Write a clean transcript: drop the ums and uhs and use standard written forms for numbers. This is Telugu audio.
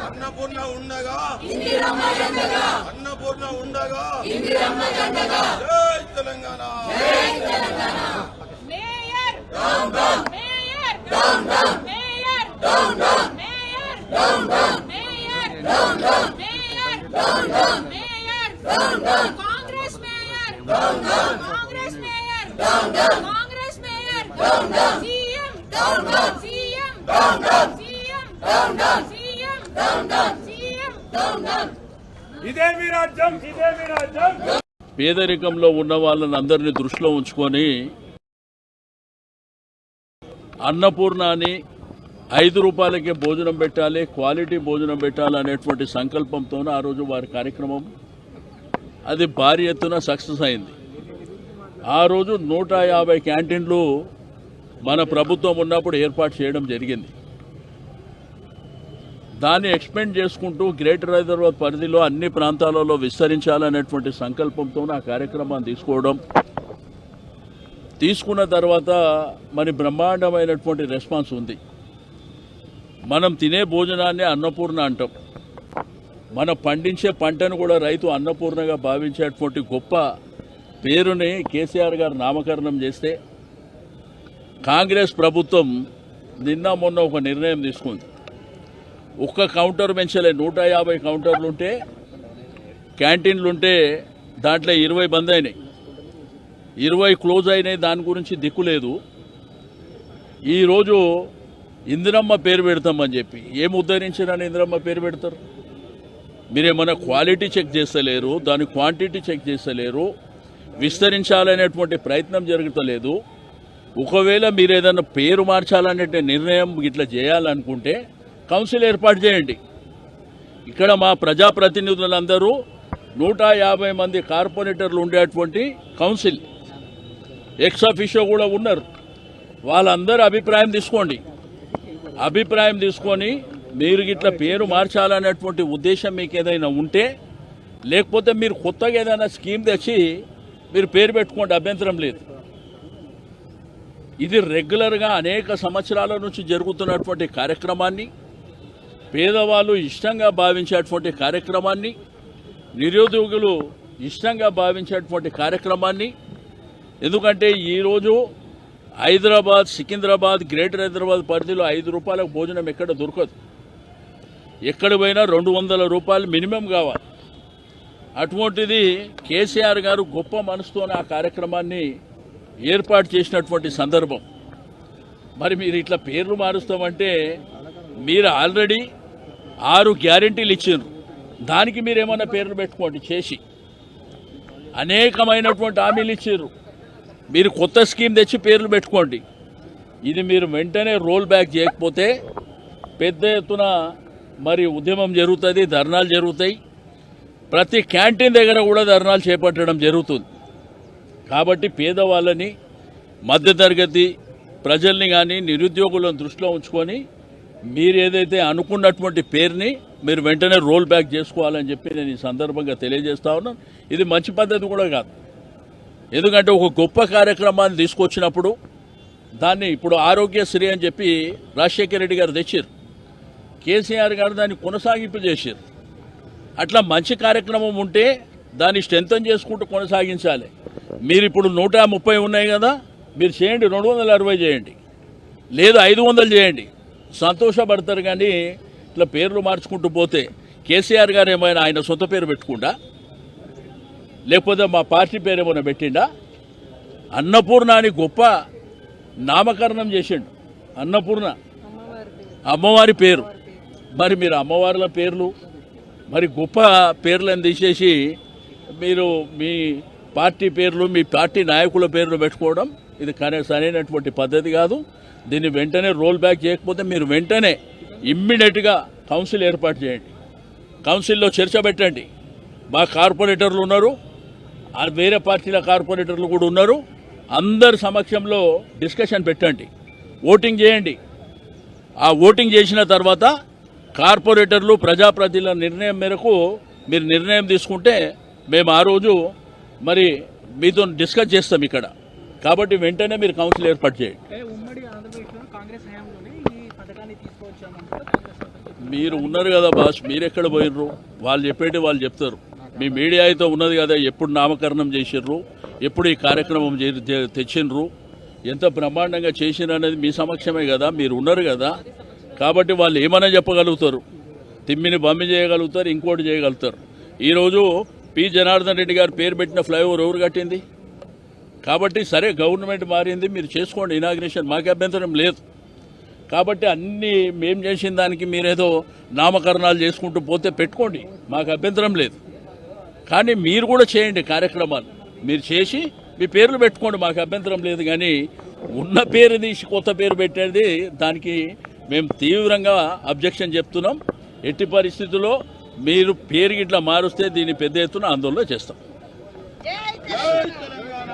అన్నపూర్ణ ఉండగా అన్నపూర్ణ ఉండగా జై Telangana mayor down down mayor down down mayor down down mayor down down mayor down down mayor down down mayor down down Congress mayor down down Congress mayor down down Congress mayor down down CM down down CM down down CM down down CM down down CM down down ఇదే మీ రాజ్యం ఇదే మీ రాజ్యం. పేదరికంలో ఉన్న వాళ్ళని అందరినీ దృష్టిలో ఉంచుకొని అన్నపూర్ణ అని 5 రూపాయలకే భోజనం పెట్టాలి, క్వాలిటీ భోజనం పెట్టాలి అనేటువంటి సంకల్పంతో ఆ రోజు వారి కార్యక్రమం అది భారీ ఎత్తున సక్సెస్ అయింది. ఆ రోజు 150 క్యాంటీన్లు మన ప్రభుత్వం ఉన్నప్పుడు ఏర్పాటు చేయడం జరిగింది. దాన్ని ఎక్స్పెండ్ చేసుకుంటూ గ్రేటర్ హైదరాబాద్ పరిధిలో అన్ని ప్రాంతాలలో విస్తరించాలనేటువంటి సంకల్పంతో ఆ కార్యక్రమాన్ని తీసుకున్న తర్వాత మరి బ్రహ్మాండమైనటువంటి రెస్పాన్స్ ఉంది. మనం తినే భోజనాన్ని అన్నపూర్ణ అంటాం. మనం పండించే పంటను కూడా రైతు అన్నపూర్ణగా భావించేటువంటి గొప్ప పేరుని కేసీఆర్ గారు నామకరణం చేస్తే కాంగ్రెస్ ప్రభుత్వం నిన్న మొన్న ఒక నిర్ణయం తీసుకుంది. ఒక్క కౌంటర్ పెంచలే, 150 కౌంటర్లుంటే క్యాంటీన్లుంటే దాంట్లో 20 బంద్ అయినాయి, 20 క్లోజ్ అయినాయి. దాని గురించి దిక్కులేదు. ఈరోజు ఇందిరమ్మ పేరు పెడతామని చెప్పి ఏం ఉద్ధరించారని ఇందిరమ్మ పేరు పెడతారు? మీరేమన్నా క్వాలిటీ చెక్ చేస్తలేరు, దాని క్వాంటిటీ చెక్ చేస్తలేరు, విస్తరించాలనేటువంటి ప్రయత్నం జరుగుతలేదు. ఒకవేళ మీరు ఏదైనా పేరు మార్చాలనే నిర్ణయం ఇట్లా చేయాలనుకుంటే కౌన్సిల్ ఏర్పాటు చేయండి. ఇక్కడ మా ప్రజాప్రతినిధులందరూ 150 మంది కార్పొరేటర్లు ఉండేటువంటి కౌన్సిల్ ఎక్స్ అఫీషియో కూడా ఉన్నారు. వాళ్ళందరూ అభిప్రాయం తీసుకోండి. అభిప్రాయం తీసుకొని మీరు ఇట్లా పేరు మార్చాలనేటువంటి ఉద్దేశం మీకు ఏదైనా ఉంటే, లేకపోతే మీరు కొత్తగా ఏదైనా స్కీమ్ తెచ్చి మీరు పేరు పెట్టుకోండి, అభ్యంతరం లేదు. ఇది రెగ్యులర్గా అనేక సంవత్సరాల నుంచి జరుగుతున్నటువంటి కార్యక్రమాన్ని, పేదవాళ్ళు ఇష్టంగా భావించేటువంటి కార్యక్రమాన్ని, నిరుద్యోగులు ఇష్టంగా భావించేటువంటి కార్యక్రమాన్ని. ఎందుకంటే ఈరోజు హైదరాబాద్, సికింద్రాబాద్, గ్రేటర్ హైదరాబాద్ పరిధిలో 5 రూపాయలకు భోజనం ఎక్కడ దొరకదు. ఎక్కడ పోయినా 200 రూపాయలు మినిమం కావాలి. అటువంటిది కేసీఆర్ గారు గొప్ప మనసుతోనే ఆ కార్యక్రమాన్ని ఏర్పాటు చేసినటువంటి సందర్భం. మరి మీరు ఇట్లా పేర్లు మారుస్తామంటే మీరు ఆల్రెడీ 6 గ్యారెంటీలు ఇచ్చారు. దానికి మీరేమన్నా పేర్లు పెట్టుకోండి చేసి. అనేకమైనటువంటి హామీలు ఇచ్చారు. మీరు కొత్త స్కీమ్ తెచ్చి పేర్లు పెట్టుకోండి. ఇది మీరు వెంటనే రోల్ బ్యాక్ చేయకపోతే పెద్ద ఎత్తున మరి ఉద్యమం జరుగుతుంది, ధర్నాలు జరుగుతాయి. ప్రతి క్యాంటీన్ దగ్గర కూడా ధర్నాలు చేపట్టడం జరుగుతుంది. కాబట్టి పేదవాళ్ళని, మధ్యతరగతి ప్రజల్ని కానీ నిరుద్యోగులను దృష్టిలో ఉంచుకొని మీరు ఏదైతే అనుకున్నటువంటి పేరుని మీరు వెంటనే రోల్ బ్యాక్ చేసుకోవాలని చెప్పి నేను ఈ సందర్భంగా తెలియజేస్తా ఉన్నాను. ఇది మంచి పద్ధతి కూడా కాదు. ఎందుకంటే ఒక గొప్ప కార్యక్రమాన్ని తీసుకొచ్చినప్పుడు దాన్ని ఇప్పుడు ఆరోగ్యశ్రీ అని చెప్పి రాజశేఖర రెడ్డి గారు తెచ్చారు, కేసీఆర్ గారు దాన్ని కొనసాగింపు చేశారు. అట్లా మంచి కార్యక్రమం ఉంటే దాన్ని స్ట్రెంథన్ చేసుకుంటూ కొనసాగించాలి. మీరు ఇప్పుడు 130 ఉన్నాయి కదా, మీరు చేయండి, 260 చేయండి, లేదు 500 చేయండి, సంతోషపడతారు. కానీ ఇట్లా పేర్లు మార్చుకుంటూ పోతే కేసీఆర్ గారు ఏమైనా ఆయన సొంత పేరు పెట్టుకుంటా, లేకపోతే మా పార్టీ పేరు ఏమైనా పెట్టిండా? అన్నపూర్ణ అని గొప్ప నామకరణం చేసిండు. అన్నపూర్ణ అమ్మవారి పేరు. మరి మీరు అమ్మవార్ల పేర్లు మరి గొప్ప పేర్లను తీసేసి మీరు మీ పార్టీ పేర్లు, మీ పార్టీ నాయకుల పేర్లు పెట్టుకోవడం ఇది సరైనటువంటి పద్ధతి కాదు. దీన్ని వెంటనే రోల్ బ్యాక్ చేయకపోతే మీరు వెంటనే ఇమ్మీడియట్గా కౌన్సిల్ ఏర్పాటు చేయండి. కౌన్సిల్లో చర్చ పెట్టండి. మా కార్పొరేటర్లు ఉన్నారు, వేరే పార్టీల కార్పొరేటర్లు కూడా ఉన్నారు. అందరి సమక్షంలో డిస్కషన్ పెట్టండి, ఓటింగ్ చేయండి. ఆ ఓటింగ్ చేసిన తర్వాత కార్పొరేటర్లు ప్రజాప్రతినిధుల నిర్ణయం మేరకు మీరు నిర్ణయం తీసుకుంటే మేము ఆ రోజు మరి మీతో డిస్కస్ చేస్తాం ఇక్కడ. కాబట్టి వెంటనే మీరు కౌన్సిల్ ఏర్పాటు చేయండి. ఉమ్మడి ఆంధ్రప్రదేశ్లో కాంగ్రెస్ హయాంలోనే ఈ పథకాన్ని తీసుకొచ్చామంటే మీరు ఉన్నారు కదా బాస్, మీరు ఎక్కడ పోయినరు? వాళ్ళు చెప్పేటి వాళ్ళు చెప్తారు. మీ మీడియా అయితే ఉన్నది కదా, ఎప్పుడు నామకరణం చేసిర్రు, ఎప్పుడు ఈ కార్యక్రమం తెచ్చిండ్రు, ఎంత బ్రహ్మాండంగా చేసిర్రు అనేది మీ సమక్షమే కదా, మీరు ఉన్నారు కదా. కాబట్టి వాళ్ళు ఏమైనా చెప్పగలుగుతారు, తిమ్మిని బమ్మి చేయగలుగుతారు, ఇంకోటి చేయగలుగుతారు. ఈరోజు పి జనార్దన్ రెడ్డి గారు పేరు పెట్టిన ఫ్లైఓవర్ ఎవరు కట్టింది? కాబట్టి సరే గవర్నమెంట్ మారింది, మీరు చేసుకోండి ఇనాగ్రేషన్, మాకు అభ్యంతరం లేదు. కాబట్టి అన్నీ మేము చేసిన దానికి మీరేదో నామకరణాలు చేసుకుంటూ పోతే పెట్టుకోండి, మాకు అభ్యంతరం లేదు. కానీ మీరు కూడా చేయండి కార్యక్రమాలు, మీరు చేసి మీ పేర్లు పెట్టుకోండి, మాకు అభ్యంతరం లేదు. కానీ ఉన్న పేరు తీసి కొత్త పేరు పెట్టేది దానికి మేము తీవ్రంగా అబ్జెక్షన్ చెప్తున్నాం. ఎట్టి పరిస్థితుల్లో మీరు పేరు గిట్లా మారుస్తే దీన్ని పెద్ద ఎత్తున ఆందోళన చేస్తాం. జై తెలంగాణ.